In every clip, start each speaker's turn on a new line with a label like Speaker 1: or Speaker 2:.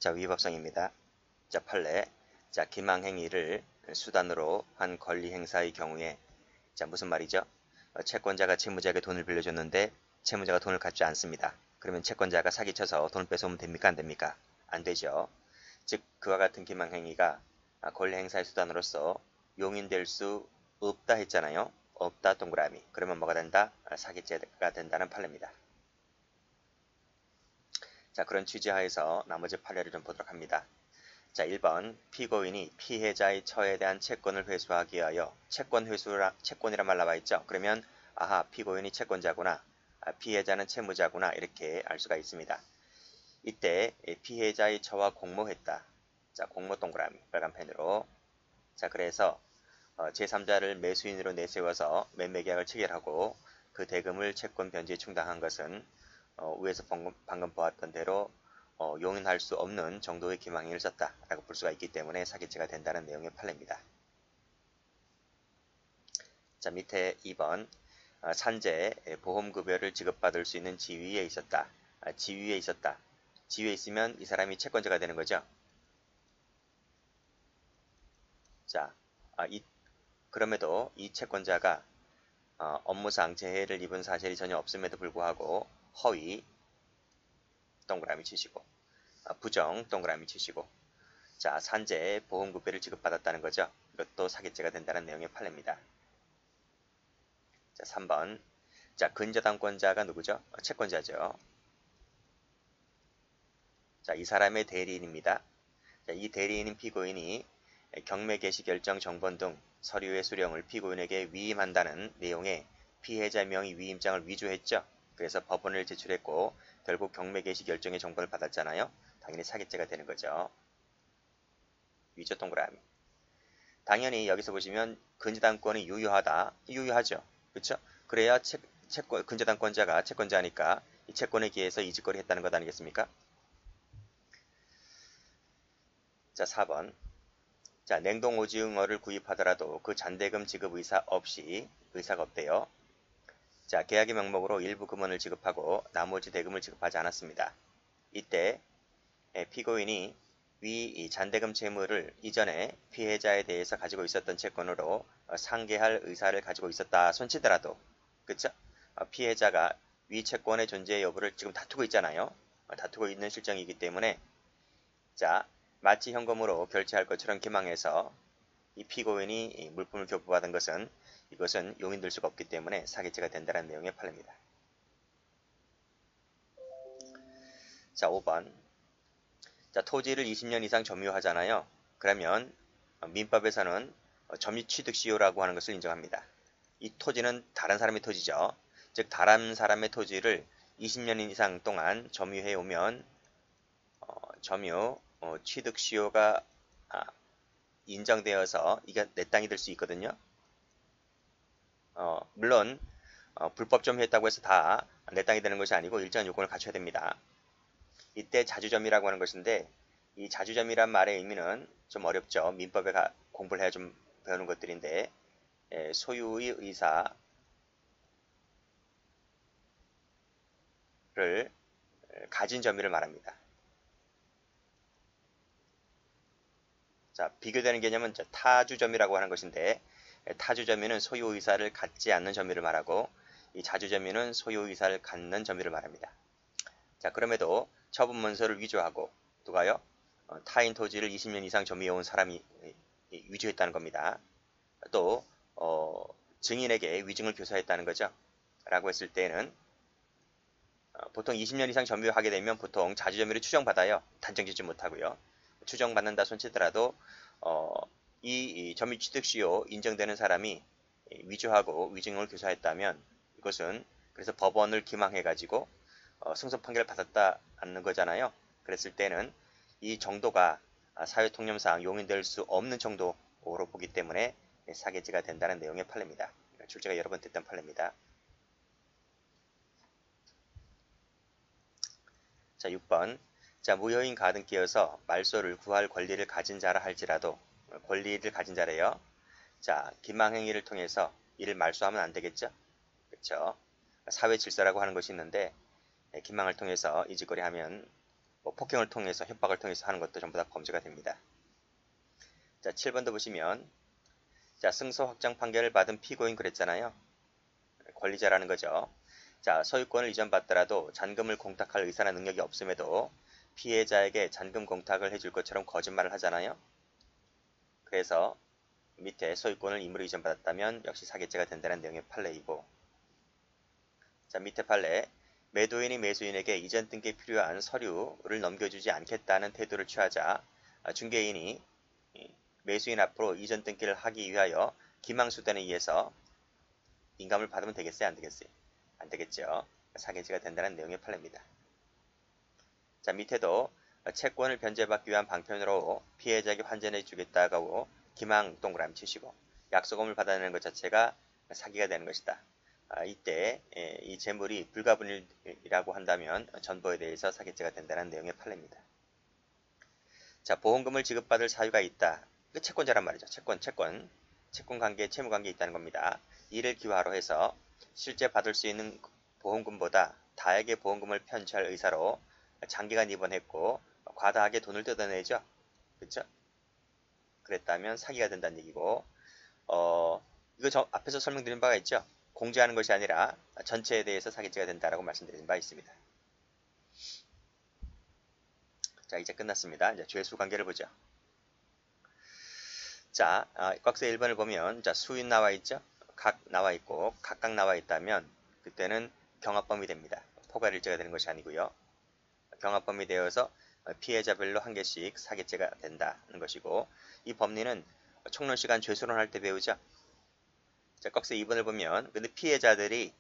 Speaker 1: 자, 위법성입니다. 자, 판례. 자, 기망행위를 수단으로 한 권리 행사의 경우에 자, 무슨 말이죠? 채권자가 채무자에게 돈을 빌려줬는데 채무자가 돈을 갚지 않습니다. 그러면 채권자가 사기쳐서 돈을 뺏어오면 됩니까? 안 됩니까? 안 되죠. 즉, 그와 같은 기망행위가 권리 행사의 수단으로서 용인될 수 없다 했잖아요. 없다 동그라미. 그러면 뭐가 된다? 사기죄가 된다는 판례입니다. 자, 그런 취지하에서 나머지 판례를 좀 보도록 합니다. 자, 1번 피고인이 피해자의 처에 대한 채권을 회수하기 위하여 채권이란 말 나와 있죠. 그러면 아하, 피고인이 채권자구나, 피해자는 채무자구나 이렇게 알 수가 있습니다. 이때 피해자의 처와 공모했다. 자, 공모 동그라미 빨간 펜으로. 자, 그래서 제3자를 매수인으로 내세워서 매매계약을 체결하고 그 대금을 채권 변제에 충당한 것은 위에서 방금 보았던 대로 용인할 수 없는 정도의 기망행위를 썼다라고 볼 수가 있기 때문에 사기죄가 된다는 내용의 판례입니다. 자, 밑에 2번 산재 보험급여를 지급받을 수 있는 지위에 있었다. 지위에 있었다. 지위에 있으면 이 사람이 채권자가 되는 거죠. 자, 그럼에도 이 채권자가 업무상 재해를 입은 사실이 전혀 없음에도 불구하고 허위 동그라미 치시고 부정 동그라미 치시고 자, 산재 보험급여를 지급받았다는 거죠. 이것도 사기죄가 된다는 내용의 판례입니다. 자, 3번 자, 근저당권자가 누구죠? 채권자죠. 자, 이 사람의 대리인입니다. 자, 이 대리인인 피고인이 경매 개시 결정 정본 등 서류의 수령을 피고인에게 위임한다는 내용의 피해자 명의 위임장을 위조했죠. 그래서 법원을 제출했고 결국 경매 개시 결정의 정보를 받았잖아요. 당연히 사기죄가 되는 거죠. 위조 동그라미. 당연히 여기서 보시면 근저당권이 유효하다. 유효하죠. 그렇죠? 그래야 근저당권자가 채권자니까 이 채권에 기해서 이직거리 했다는 것 아니겠습니까? 자, 4번. 자, 냉동 오징어를 구입하더라도 그 잔대금 지급 의사가 없대요. 자, 계약의 명목으로 일부 금원을 지급하고 나머지 대금을 지급하지 않았습니다. 이때 피고인이 위 잔대금 채무를 이전에 피해자에 대해서 가지고 있었던 채권으로 상계할 의사를 가지고 있었다 손치더라도, 그쵸? 피해자가 위 채권의 존재 여부를 지금 다투고 있잖아요. 다투고 있는 실정이기 때문에 자, 마치 현금으로 결제할 것처럼 기망해서 이 피고인이 물품을 교부받은 것은 이것은 용인될 수가 없기 때문에 사기죄가 된다는 내용의 판례입니다. 자, 5번. 자, 토지를 20년 이상 점유하잖아요. 그러면 민법에서는 점유취득시효라고 하는 것을 인정합니다. 이 토지는 다른 사람의 토지죠. 즉 다른 사람의 토지를 20년 이상 동안 점유해 오면 점유 취득시효가 인정되어서 이게 내 땅이 될 수 있거든요. 물론 불법 점유했다고 해서 다 내 땅이 되는 것이 아니고 일정한 요건을 갖춰야 됩니다. 이때 자주점유라고 하는 것인데 이 자주점유란 말의 의미는 좀 어렵죠. 민법에 공부를 해야 좀 배우는 것들인데 소유의 의사를 가진 점유를 말합니다. 자, 비교되는 개념은 타주점유라고 하는 것인데 타주점유는 소유의사를 갖지 않는 점유를 말하고 이 자주점유는 소유의사를 갖는 점유를 말합니다. 자, 그럼에도 처분문서를 위조하고 누가요? 타인 토지를 20년 이상 점유해온 사람이 위조했다는 겁니다. 또 증인에게 위증을 교사했다는 거죠. 라고 했을 때는 보통 20년 이상 점유하게 되면 보통 자주점유를 추정받아요. 단정짓지 못하고요. 추정받는다 손치더라도 이 점유 취득시효 인정되는 사람이 위조하고 위증을 교사했다면 이것은 그래서 법원을 기망해가지고 승소 판결을 받았다 않는 거잖아요. 그랬을 때는 이 정도가 사회통념상 용인될 수 없는 정도로 보기 때문에 사기죄가 된다는 내용의 판례입니다. 출제가 여러 번 됐던 판례입니다. 자, 6번. 자, 무효인 가등기여서 말소를 구할 권리를 가진 자라 할지라도 권리를 가진 자래요. 자, 기망행위를 통해서 이를 말소하면 안 되겠죠? 그렇죠? 사회 질서라고 하는 것이 있는데 기망을 통해서 이직거리 하면 뭐 폭행을 통해서 협박을 통해서 하는 것도 전부 다 범죄가 됩니다. 자, 7번도 보시면 자, 승소 확정 판결을 받은 피고인 그랬잖아요. 권리자라는 거죠. 자, 소유권을 이전받더라도 잔금을 공탁할 의사나 능력이 없음에도 피해자에게 잔금 공탁을 해줄 것처럼 거짓말을 하잖아요. 그래서 밑에 소유권을 임의로 이전받았다면 역시 사기죄가 된다는 내용의 판례이고, 자, 밑에 판례, 매도인이 매수인에게 이전 등기에 필요한 서류를 넘겨주지 않겠다는 태도를 취하자 중개인이 매수인 앞으로 이전 등기를 하기 위하여 기망수단에 의해서 인감을 받으면 되겠어요? 안 되겠어요? 안 되겠죠. 사기죄가 된다는 내용의 판례입니다. 자, 밑에도 채권을 변제받기 위한 방편으로 피해자에게 환전해 주겠다고 기망 동그라미 치시고 약속금을 받아내는 것 자체가 사기가 되는 것이다. 이때 이 재물이 불가분일이라고 한다면 전보에 대해서 사기죄가 된다는 내용의 판례입니다. 자, 보험금을 지급받을 사유가 있다. 그 채권자란 말이죠. 채권관계, 채무관계 있다는 겁니다. 이를 기화로 해서 실제 받을 수 있는 보험금보다 다에게 보험금을 편취할 의사로 장기간 입원했고 과다하게 돈을 뜯어내죠. 그렇죠? 그랬다면 사기가 된다는 얘기고, 이거 저 앞에서 설명드린 바가 있죠. 공제하는 것이 아니라 전체에 대해서 사기죄가 된다라고 말씀드린 바 있습니다. 자, 이제 끝났습니다. 이제 죄수 관계를 보죠. 자, 꽉세 1번을 보면 자, 수인 나와 있죠. 각 나와 있고 각각 나와 있다면 그때는 경합범위 됩니다. 포괄일죄가 되는 것이 아니고요. 경합범위 되어서 피해자별로 한 개씩 사기죄가 된다는 것이고, 이 법리는 총론시간 죄수론 할 때 배우죠. 자, 꺽쇠 2번을 보면 근데 피해자들이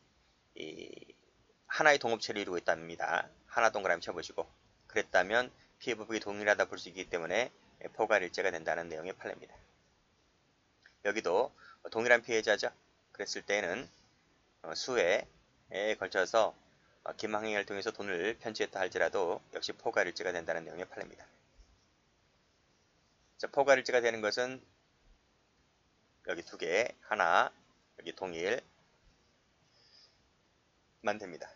Speaker 1: 하나의 동업체를 이루고 있답니다. 하나 동그라미 쳐보시고 그랬다면 피해법이 동일하다 볼 수 있기 때문에 포괄일죄가 된다는 내용의 판례입니다. 여기도 동일한 피해자죠. 그랬을 때는 수회에 걸쳐서 기망행위를 통해서 돈을 편취했다 할지라도 역시 포괄일죄가 된다는 내용의 판례입니다. 자, 포괄일죄가 되는 것은 여기 두 개, 하나, 여기 동일만 됩니다.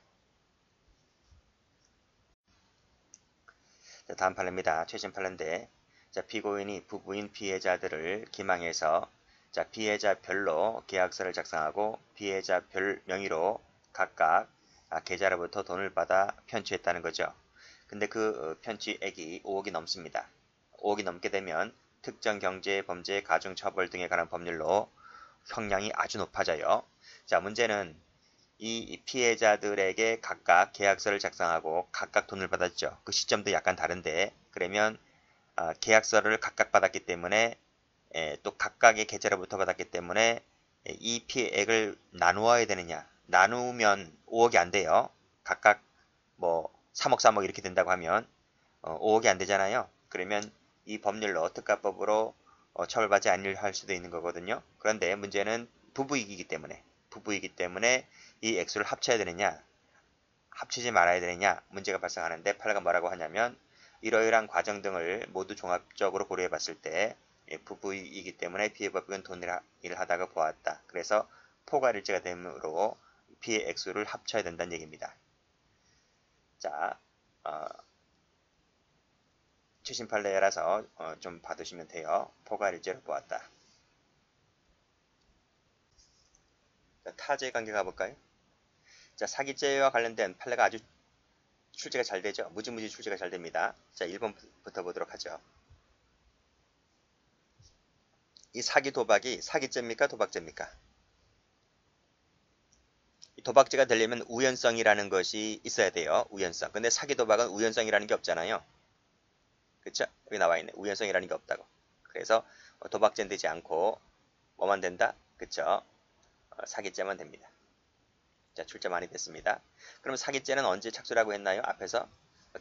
Speaker 1: 자, 다음 판례입니다. 최신 판례인데, 자, 피고인이 부부인 피해자들을 기망해서 자, 피해자별로 계약서를 작성하고 피해자별 명의로 각각 계좌로부터 돈을 받아 편취했다는 거죠. 근데 그 편취액이 5억이 넘습니다. 5억이 넘게 되면 특정경제범죄, 가중처벌 등에 관한 법률로 형량이 아주 높아져요. 자, 문제는 이 피해자들에게 각각 계약서를 작성하고 각각 돈을 받았죠. 그 시점도 약간 다른데, 그러면 계약서를 각각 받았기 때문에 또 각각의 계좌로부터 받았기 때문에 이 피해액을 나누어야 되느냐. 나누면 5억이 안 돼요. 각각 뭐 3억 3억 이렇게 된다고 하면 5억이 안 되잖아요. 그러면 이 법률로 특가법으로 처벌받지 않을 수도 있는 거거든요. 그런데 문제는 부부이기 때문에 이 액수를 합쳐야 되느냐 합치지 말아야 되느냐 문제가 발생하는데, 판례가 뭐라고 하냐면 이러이러한 과정 등을 모두 종합적으로 고려해 봤을 때 부부이기 때문에 피해법익은 돈을 하다가 보았다. 그래서 포괄일죄가 되므로 피해 액수를 합쳐야 된다는 얘기입니다. 자, 최신 판례라서 좀 봐두시면 돼요. 포괄일죄로 보았다. 자, 타죄 관계 가볼까요? 자, 사기죄와 관련된 판례가 아주 출제가 잘 되죠. 무지무지 출제가 잘 됩니다. 자, 1번부터 보도록 하죠. 이 사기 도박이 사기죄입니까? 도박죄입니까? 이 도박죄가 되려면 우연성이라는 것이 있어야 돼요. 우연성. 근데 사기 도박은 우연성이라는 게 없잖아요. 그쵸? 여기 나와 있네. 우연성이라는 게 없다고. 그래서 도박죄는 되지 않고 뭐만 된다? 그쵸? 사기죄만 됩니다. 자, 출제 많이 됐습니다. 그럼 사기죄는 언제 착수라고 했나요? 앞에서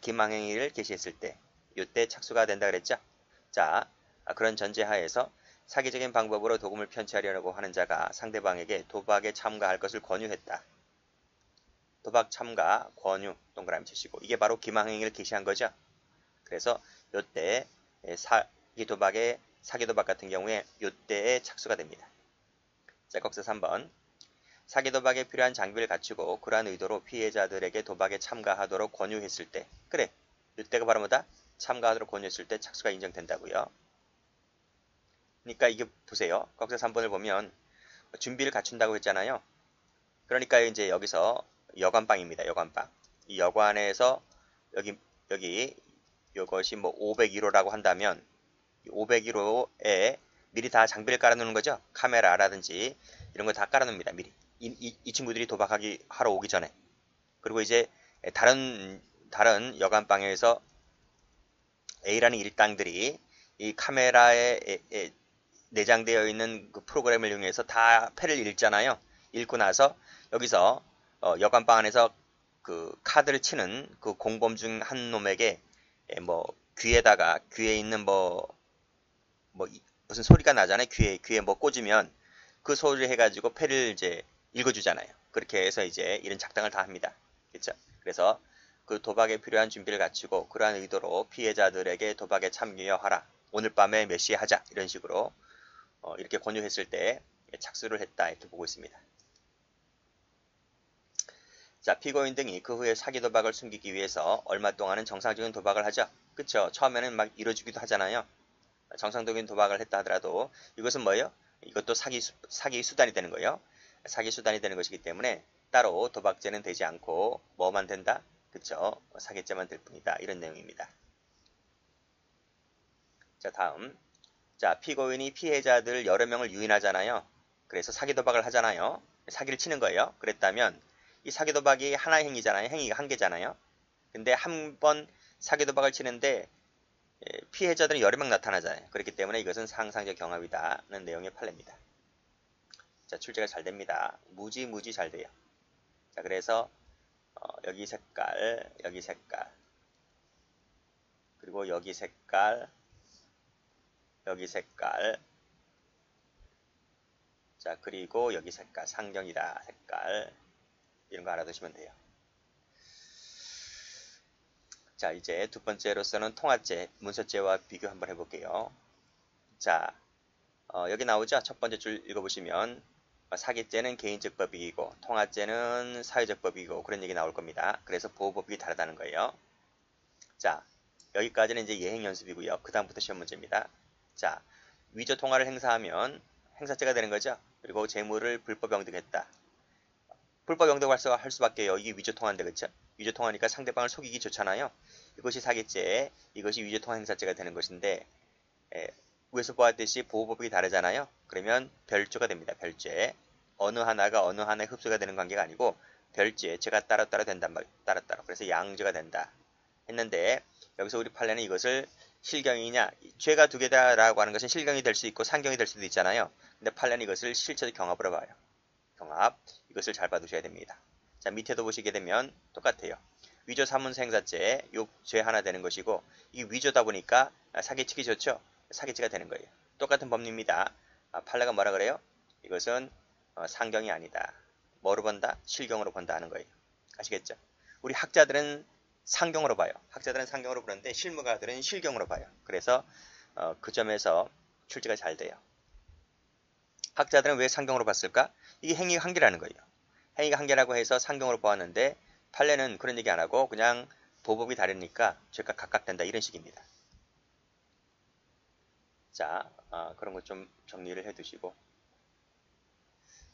Speaker 1: 기망행위를 개시했을 때, 이때 착수가 된다 그랬죠? 자, 그런 전제하에서 사기적인 방법으로 도금을 편취하려고 하는 자가 상대방에게 도박에 참가할 것을 권유했다. 도박 참가, 권유, 동그라미 치시고 이게 바로 기망행위를 개시한 거죠. 그래서 이때 사기도박 같은 경우에 이때에 착수가 됩니다. 자, 꺽쇠 3번. 사기도박에 필요한 장비를 갖추고 그러한 의도로 피해자들에게 도박에 참가하도록 권유했을 때, 그래, 이때가 바로 뭐다? 참가하도록 권유했을 때 착수가 인정된다고요. 그러니까 이게 보세요. 거기서 3번을 보면 준비를 갖춘다고 했잖아요. 그러니까 이제 여기서 여관방입니다. 여관방. 이 여관에서 여기 이것이 뭐 501호라고 한다면 501호에 미리 다 장비를 깔아놓는 거죠. 카메라라든지 이런 거 다 깔아놓습니다. 미리. 이 친구들이 도박하기 하러 오기 전에. 그리고 이제 다른 여관방에서 A라는 일당들이 이 카메라에 내장되어 있는 그 프로그램을 이용해서 다 패를 읽잖아요. 읽고 나서 여기서 여관방 안에서 그 카드를 치는 그 공범 중 한 놈에게 뭐 귀에 있는 뭐 무슨 소리가 나잖아요. 귀에 뭐 꽂으면 그 소리를 해가지고 패를 이제 읽어주잖아요. 그렇게 해서 이제 이런 작당을 다 합니다. 그렇죠? 그래서 그 도박에 필요한 준비를 갖추고 그러한 의도로 피해자들에게 도박에 참여하라. 오늘 밤에 몇 시에 하자. 이런 식으로 이렇게 권유했을 때 착수를 했다. 이렇게 보고 있습니다. 자, 피고인 등이 그 후에 사기 도박을 숨기기 위해서 얼마 동안은 정상적인 도박을 하죠. 그쵸? 처음에는 막 이뤄주기도 하잖아요. 정상적인 도박을 했다 하더라도 이것은 뭐예요? 이것도 사기 수단이 되는 거예요. 사기 수단이 되는 것이기 때문에 따로 도박죄는 되지 않고 뭐만 된다? 그쵸? 사기죄만 될 뿐이다. 이런 내용입니다. 자, 다음. 자, 피고인이 피해자들 여러 명을 유인하잖아요. 그래서 사기 도박을 하잖아요. 사기를 치는 거예요. 그랬다면 이 사기 도박이 하나의 행위잖아요. 행위가 한 개잖아요. 근데 한 번 사기 도박을 치는데 피해자들은 여러 명 나타나잖아요. 그렇기 때문에 이것은 상상적 경합이다는 내용의 판례입니다. 자, 출제가 잘 됩니다. 무지 잘 돼요. 자, 그래서 여기 색깔, 그리고 여기 색깔, 자, 그리고 여기 색깔, 상경이다 색깔, 이런 거 알아두시면 돼요. 자, 이제 두 번째로서는 통화죄, 문서죄와 비교 한번 해볼게요. 자, 여기 나오죠? 첫 번째 줄 읽어보시면 사기죄는 개인적 법익이고 통화죄는 사회적 법익이고 그런 얘기 나올 겁니다. 그래서 보호법익이 다르다는 거예요. 자, 여기까지는 이제 예행 연습이고요. 그 다음부터 시험 문제입니다. 자, 위조 통화를 행사하면 행사죄가 되는 거죠. 그리고 재물을 불법 영득했다. 불법 영득할 수밖에요. 이게 위조 통화인데 그렇죠? 위조 통화니까 상대방을 속이기 좋잖아요. 이것이 사기죄, 이것이 위조 통화 행사죄가 되는 것인데 위에서 보았듯이 보호법이 다르잖아요. 그러면 별죄가 됩니다. 별죄. 어느 하나가 어느 하나에 흡수가 되는 관계가 아니고 별죄, 죄가 따로따로 된단 말이에요. 따로따로. 그래서 양죄가 된다. 했는데 여기서 우리 판례는 이것을 실경이냐, 죄가 두 개다라고 하는 것은 실경이 될 수 있고 상경이 될 수도 있잖아요. 근데 판례는 이것을 실체적 경합으로 봐요. 경합. 이것을 잘 봐두셔야 됩니다. 자, 밑에도 보시게 되면 똑같아요. 위조 사문서 행사죄, 요 죄 하나 되는 것이고 이 위조다 보니까 사기치기 좋죠. 사기죄가 되는 거예요. 똑같은 법리입니다. 판례가 뭐라 그래요? 이것은 상경이 아니다. 뭐로 본다? 실경으로 본다 하는 거예요. 아시겠죠? 우리 학자들은 상경으로 봐요. 학자들은 상경으로 보는데 실무가들은 실경으로 봐요. 그래서 그 점에서 출제가 잘 돼요. 학자들은 왜 상경으로 봤을까? 이게 행위가 한 개라는 거예요. 행위가 한 개라고 해서 상경으로 보았는데 판례는 그런 얘기 안 하고 그냥 보법이 다르니까 죄가 각각된다 이런 식입니다. 자, 그런 거 좀 정리를 해두시고.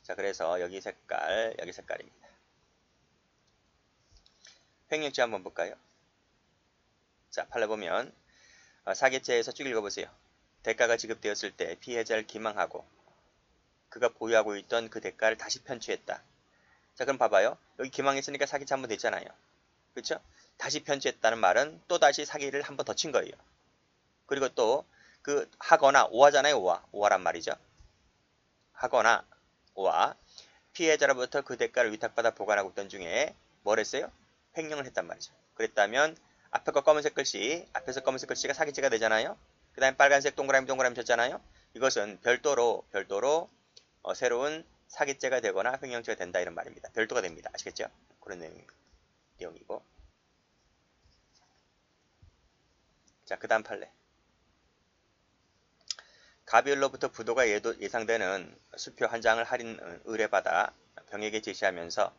Speaker 1: 자, 그래서 여기 색깔입니다. 횡령죄 한번 볼까요? 자, 판례 보면 사기죄에서 쭉 읽어보세요. 대가가 지급되었을 때 피해자를 기망하고 그가 보유하고 있던 그 대가를 다시 편취했다. 자, 그럼 봐봐요. 여기 기망했으니까 사기죄 한번 됐잖아요. 그렇죠? 다시 편취했다는 말은 또다시 사기를 한 번 더 친 거예요. 그리고 또 그 하거나 오하잖아요. 오하란 말이죠. 하거나 오하 피해자로부터 그 대가를 위탁받아 보관하고 있던 중에 뭘 했어요? 횡령을 했단 말이죠. 그랬다면 앞에 거 검은색 글씨, 앞에서 검은색 글씨가 사기죄가 되잖아요. 그 다음에 빨간색 동그라미 쳤잖아요. 이것은 별도로 새로운 사기죄가 되거나 횡령죄가 된다 이런 말입니다. 별도가 됩니다. 아시겠죠? 그런 내용이고. 자, 그 다음 판례. 가비을로부터 부도가 예상되는 수표 한 장을 할인 의뢰받아 병에게 제시하면서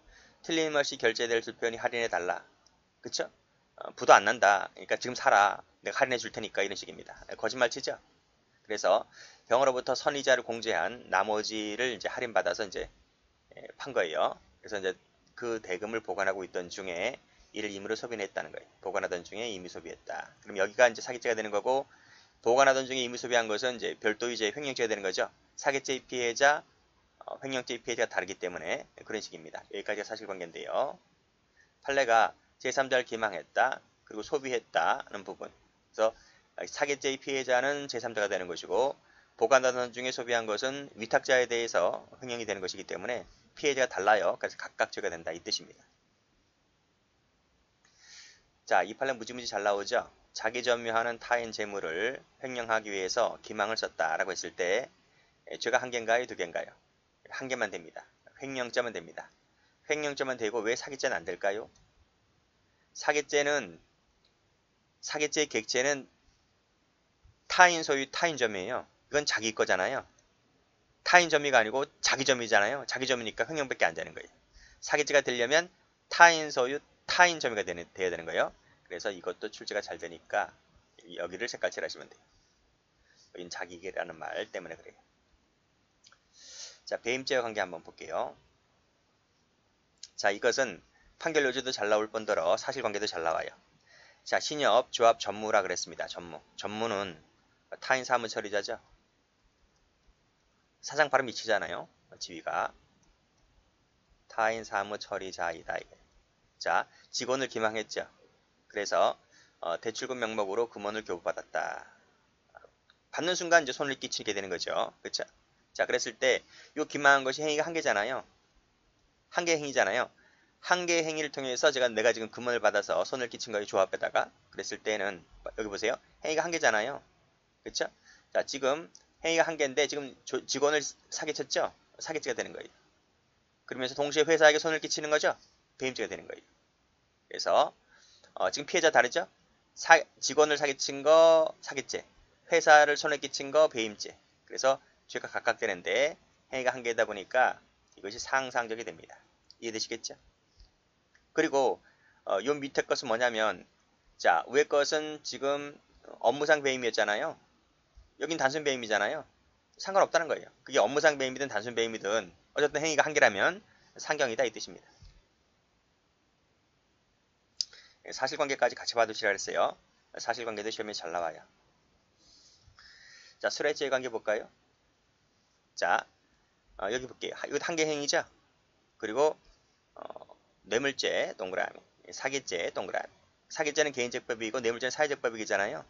Speaker 1: 틀림없이 결제될 수표니 할인해달라. 그쵸? 부도 안 난다. 그러니까 지금 사라. 내가 할인해 줄 테니까 이런 식입니다. 거짓말 치죠. 그래서 병으로부터 선이자를 공제한 나머지를 이제 할인받아서 이제 판 거예요. 그래서 이제 그 대금을 보관하고 있던 중에 이를 임의로 소비했다는 거예요. 보관하던 중에 임의 소비했다. 그럼 여기가 이제 사기죄가 되는 거고, 보관하던 중에 임의 소비한 것은 이제 별도 이제 횡령죄가 되는 거죠. 사기죄의 피해자, 횡령죄의 피해자가 다르기 때문에 그런 식입니다. 여기까지가 사실관계인데요. 판례가 제3자를 기망했다. 그리고 소비했다는 부분. 그래서 사기죄의 피해자는 제3자가 되는 것이고, 보관하던 중에 소비한 것은 위탁자에 대해서 횡령이 되는 것이기 때문에 피해자가 달라요. 그래서 각각 죄가 된다 이 뜻입니다. 자, 이 판례 무지무지 잘 나오죠. 자기 점유하는 타인 재물을 횡령하기 위해서 기망을 썼다라고 했을 때 죄가 한 개인가요? 두 개인가요? 한 개만 됩니다. 횡령죄만 됩니다. 횡령죄만 되고 왜 사기죄는 안 될까요? 사기죄의 객체는 타인 소유 타인 점이에요. 이건 자기 거잖아요. 타인 점유가 아니고 자기 점유잖아요. 자기 점유니까 횡령밖에 안 되는 거예요. 사기죄가 되려면 타인 소유 타인 점유가 돼야 되는 거예요. 그래서 이것도 출제가 잘 되니까 여기를 색깔칠 하시면 돼요. 여긴 자기계라는 말 때문에 그래요. 자, 배임죄와 관계 한번 볼게요. 자, 이것은 판결 요지도 잘 나올 뿐더러 사실관계도 잘 나와요. 자, 신협, 조합, 전무라 그랬습니다. 전무. 전무는 타인 사무 처리자죠. 사장 발음 미치잖아요. 지위가. 타인 사무 처리자이다. 자, 직원을 기망했죠. 그래서 대출금 명목으로 금원을 교부받았다. 받는 순간 이제 손을 끼치게 되는 거죠. 그렇죠? 자, 그랬을 때 이 기망한 것이 행위가 한 개잖아요. 한 개 행위잖아요. 한 개 행위를 통해서 내가 지금 금원을 받아서 손을 끼친 거예요. 조합에다가. 그랬을 때는 여기 보세요. 행위가 한 개잖아요. 그렇죠? 자, 지금 행위가 한 개인데 지금 직원을 사기쳤죠? 사기죄가 되는 거예요. 그러면서 동시에 회사에게 손을 끼치는 거죠? 배임죄가 되는 거예요. 그래서 지금 피해자 다르죠? 직원을 사기친 거 사기죄, 회사를 손에 끼친 거 배임죄. 그래서 죄가 각각 되는데 행위가 한 개다 보니까 이것이 상상적이 됩니다. 이해되시겠죠? 그리고 요 밑에 것은 뭐냐면, 자, 위에 것은 지금 업무상 배임이었잖아요. 여긴 단순 배임이잖아요. 상관없다는 거예요. 그게 업무상 배임이든 단순 배임이든 어쨌든 행위가 한 개라면 상경이다 이 뜻입니다. 사실관계까지 같이 봐두시라 그랬어요. 사실관계도 시험에 잘 나와요. 자, 수뢰죄의 관계 볼까요? 자, 여기 볼게요. 이거 한 개 행위죠? 그리고 뇌물죄 동그라미, 사기죄 동그라미. 사기죄는 개인적 법이고 뇌물죄는 사회적 법이잖아요.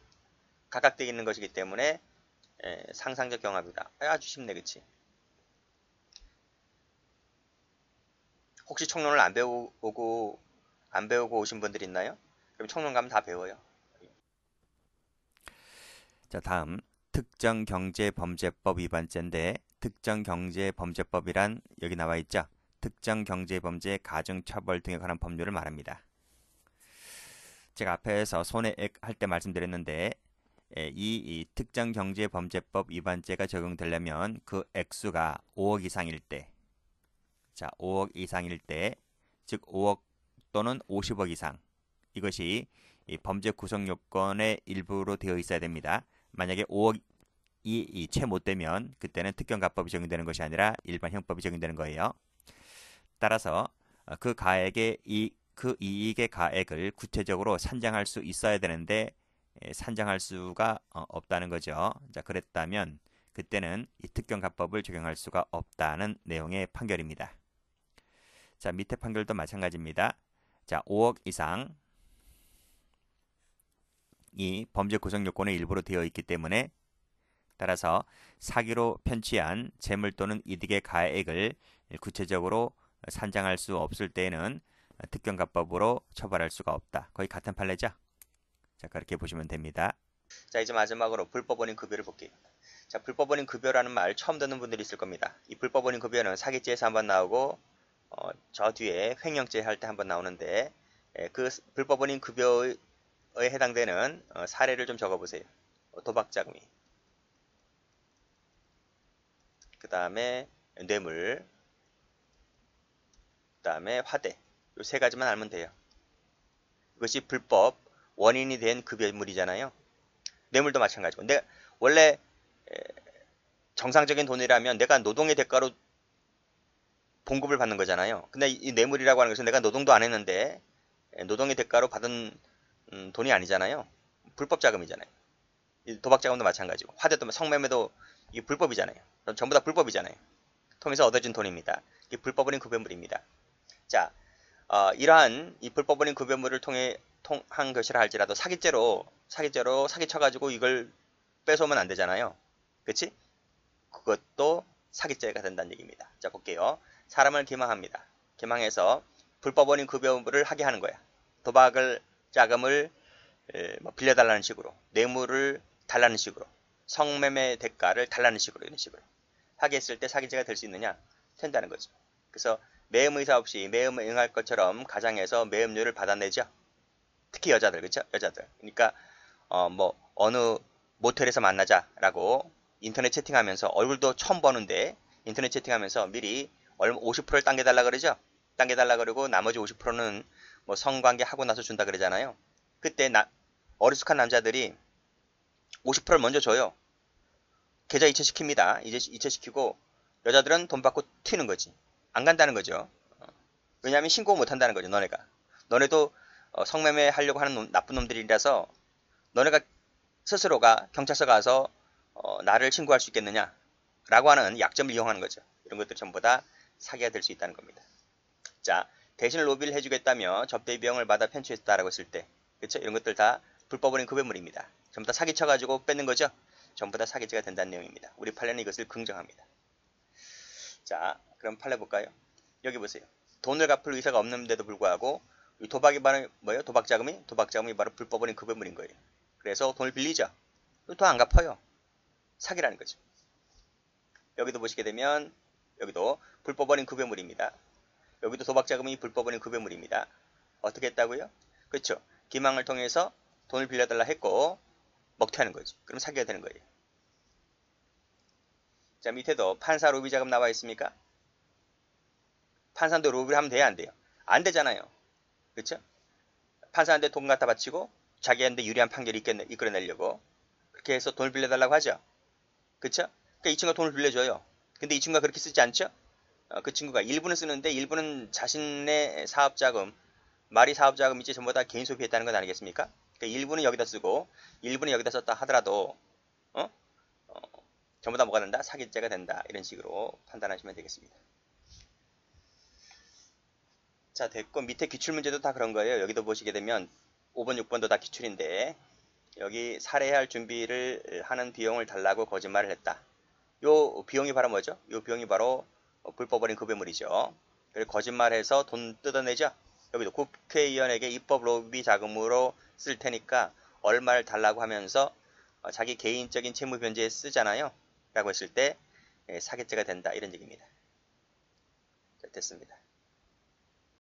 Speaker 1: 각각 되어 있는 것이기 때문에 상상적 경합이다. 아주 쉽네, 그치? 혹시 총론을 안 배우고 오신 분들 있나요? 그럼 총론 가면 다 배워요. 자, 다음 특정경제범죄법 위반죄인데, 특정경제범죄법이란 여기 나와 있죠. 특정경제범죄 가중처벌 등에 관한 법률을 말합니다. 제가 앞에서 손해액 할 때 말씀드렸는데, 이 특정경제범죄법 위반죄가 적용되려면 그 액수가 5억 이상일 때, 자, 5억 이상일 때, 즉 5억 또는 50억 이상, 이것이 이 범죄 구성 요건의 일부로 되어 있어야 됩니다. 만약에 5억이 채 못 되면 그때는 특경가법이 적용되는 것이 아니라 일반 형법이 적용되는 거예요. 따라서 그 이익의 가액을 구체적으로 산정할 수 있어야 되는데 산정할 수가 없다는 거죠. 자, 그랬다면 그때는 이 특경가법을 적용할 수가 없다는 내용의 판결입니다. 자, 밑에 판결도 마찬가지입니다. 자, 5억 이상 이 범죄 구성 요건의 일부로 되어 있기 때문에 따라서 사기로 편취한 재물 또는 이득의 가액을 구체적으로 산정할 수 없을 때에는 특경가법으로 처벌할 수가 없다. 거의 같은 판례죠? 자, 그렇게 보시면 됩니다. 자, 이제 마지막으로 불법원인 급여를 볼게요. 자, 불법원인 급여라는 말 처음 듣는 분들이 있을 겁니다. 이 불법원인 급여는 사기죄에서 한번 나오고 저 뒤에 횡령죄 할 때 한번 나오는데 그 불법원인 급여에 해당되는 사례를 좀 적어보세요. 도박자금이, 그 다음에 뇌물, 그 다음에 화대, 이 세 가지만 알면 돼요. 그것이 불법 원인이 된 급여물이잖아요. 뇌물도 마찬가지고. 내가 원래 정상적인 돈이라면 내가 노동의 대가로 봉급을 받는 거잖아요. 근데 이 뇌물이라고 하는 것은 내가 노동도 안 했는데 노동의 대가로 받은 돈이 아니잖아요. 불법 자금이잖아요. 도박 자금도 마찬가지고 화대도 성매매도 이게 불법이잖아요. 전부 다 불법이잖아요. 통해서 얻어진 돈입니다. 이게 불법적인 급여물입니다. 자, 이러한 이 불법적인 급여물을 통한 것이라 할지라도 사기죄로 사기쳐가지고 이걸 뺏어오면 안 되잖아요. 그치? 그것도 사기죄가 된다는 얘기입니다. 자, 볼게요. 사람을 기망합니다. 기망해서 불법적인 급여물을 하게 하는 거야. 도박을 자금을 뭐 빌려달라는 식으로, 뇌물을 달라는 식으로, 성매매 대가를 달라는 식으로, 이런 식으로 하게 했을 때 사기죄가 될 수 있느냐? 된다는 거죠. 그래서 매음 의사 없이 매음에 응할 것처럼 가장해서 매음료를 받아내죠. 특히 여자들, 그렇죠? 여자들. 그러니까 뭐 어느 모텔에서 만나자라고 인터넷 채팅하면서 얼굴도 처음 보는데 인터넷 채팅하면서 미리 50%를 당겨달라 그러죠. 당겨달라 그러고 나머지 50%는 뭐 성관계 하고 나서 준다 그러잖아요. 그때 어리숙한 남자들이 50%를 먼저 줘요. 계좌 이체시킵니다. 이체시키고 여자들은 돈 받고 튀는 거지. 안 간다는 거죠. 왜냐하면 신고 못 한다는 거죠. 너네도 성매매 하려고 하는 나쁜 놈들이라서 너네가 스스로가 경찰서 가서 나를 신고할 수 있겠느냐 라고 하는 약점을 이용하는 거죠. 이런 것들 전부 다 사기가 될 수 있다는 겁니다. 자, 대신 로비를 해주겠다며 접대 비용을 받아 편취했다라고 했을 때, 그렇죠? 이런 것들 다 불법적인 급여물입니다. 전부 다 사기쳐가지고 뺏는 거죠. 전부 다 사기죄가 된다는 내용입니다. 우리 판례는 이것을 긍정합니다. 자, 그럼 판례 볼까요? 여기 보세요. 돈을 갚을 의사가 없는데도 불구하고 도박이 바로 뭐예요? 도박 자금이 바로 불법적인 급여물인 거예요. 그래서 돈을 빌리죠. 돈 안 갚아요. 사기라는 거죠. 여기도 보시게 되면 여기도 불법적인 급여물입니다. 여기도 도박 자금이 불법적인 급여물입니다. 어떻게 했다고요? 그렇죠. 기망을 통해서 돈을 빌려달라 했고 먹튀하는 거죠. 그럼 사기가 되는 거예요. 자, 밑에도 판사 로비 자금 나와 있습니까? 판사한테 로비를 하면 돼야 안 돼요? 안 되잖아요. 그렇죠? 판사한테 돈 갖다 바치고 자기한테 유리한 판결을 이끌어내려고 그렇게 해서 돈을 빌려달라고 하죠. 그렇죠? 그러니까 이 친구가 돈을 빌려줘요. 근데 이 친구가 그렇게 쓰지 않죠? 그 친구가 일부는 쓰는데 일부는 자신의 사업자금, 말이 사업자금이지 전부 다 개인 소비했다는 건 아니겠습니까? 그러니까 일부는 여기다 쓰고 일부는 여기다 썼다 하더라도 전부 다 뭐가 된다? 사기죄가 된다. 이런 식으로 판단하시면 되겠습니다. 자, 됐고 밑에 기출문제도 다 그런 거예요. 여기도 보시게 되면 5번, 6번도 다 기출인데 여기 살해할 준비를 하는 비용을 달라고 거짓말을 했다. 요 비용이 바로 뭐죠? 요 비용이 바로 불법적인 급여물이죠. 그리고 거짓말해서 돈 뜯어내죠. 여기도 국회의원에게 입법 로비 자금으로 쓸 테니까 얼마를 달라고 하면서 자기 개인적인 채무 변제에 쓰잖아요. 라고 했을 때 사기죄가 된다. 이런 얘기입니다. 자, 됐습니다.